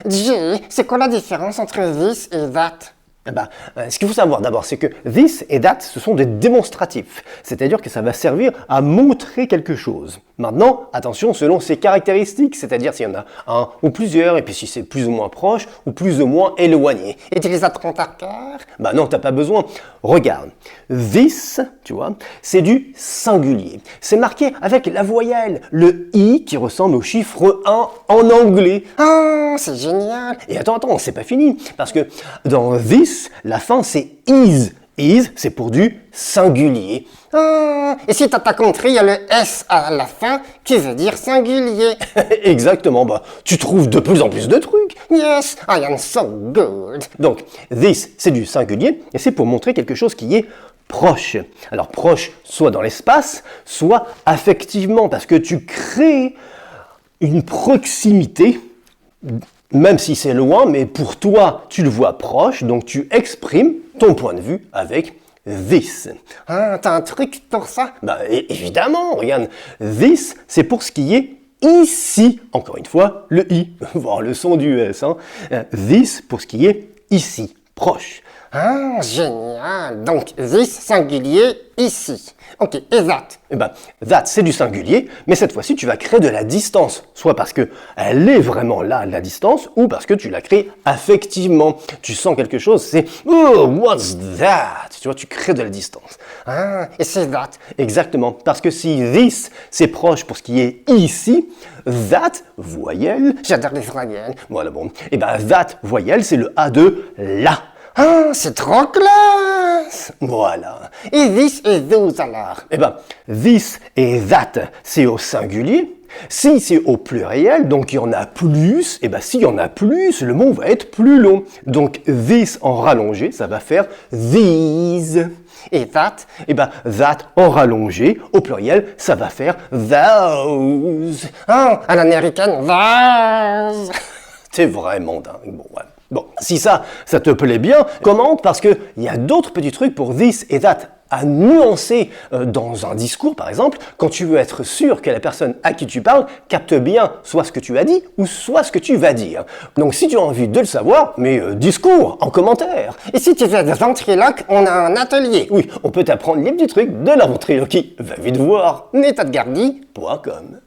Jay, c'est quoi la différence entre this et that? Ce qu'il faut savoir d'abord, c'est que this et that, ce sont des démonstratifs. C'est-à-dire que ça va servir à montrer quelque chose. Maintenant, attention selon ses caractéristiques, c'est-à-dire s'il y en a un ou plusieurs, et puis si c'est plus ou moins proche ou plus ou moins éloigné. Et tu les apprends par cœur? Non, t'as pas besoin. Regarde, this, tu vois, c'est du singulier. C'est marqué avec la voyelle, le i qui ressemble au chiffre 1 en anglais. Oh, c'est génial! Et attends, c'est pas fini, parce que dans this, la fin c'est is. Is, c'est pour du singulier. Ah, et si t'as pas compris, il y a le S à la fin qui veut dire singulier. Exactement, tu trouves de plus en plus de trucs. Yes, I am so good. Donc, this, c'est du singulier, et c'est pour montrer quelque chose qui est proche. Alors, proche, soit dans l'espace, soit affectivement, parce que tu crées une proximité, même si c'est loin, mais pour toi, tu le vois proche, donc tu exprimes ton point de vue avec this. Ah, t'as un truc pour ça? Évidemment, regarde, this, c'est pour ce qui est ici. Encore une fois, le i, voir le son du s. This, pour ce qui est ici, proche. Ah, génial! Donc, this singulier ici. Ok, et that? That, c'est du singulier, mais cette fois-ci, tu vas créer de la distance. Soit parce que elle est vraiment là, la distance, ou parce que tu la crées affectivement. Tu sens quelque chose, c'est « Oh, what's that ?» Tu vois, tu crées de la distance. Ah, et c'est that? Exactement, parce que si this, c'est proche pour ce qui est ici, that, voyelle... J'adore les voyelles. Voilà, bon. That, voyelle, c'est le A de là. Ah, c'est trop classe! Voilà. Et this et those alors? This et that, c'est au singulier. Si c'est au pluriel, donc il y en a plus, s'il y en a plus, le mot va être plus long. Donc this en rallongé, ça va faire these. Et that? That en rallongé, au pluriel, ça va faire those. Ah, à l'américaine, those. T'es vraiment dingue. Bon, si ça te plaît bien, commente parce qu'il y a d'autres petits trucs pour this et that à nuancer dans un discours, par exemple, quand tu veux être sûr que la personne à qui tu parles capte bien soit ce que tu as dit ou soit ce que tu vas dire. Donc si tu as envie de le savoir, discours en commentaire. Et si tu fais des ventriloques, on a un atelier. Oui, on peut t'apprendre les petits trucs de la ventriloquie. Va vite voir méthodegardy.com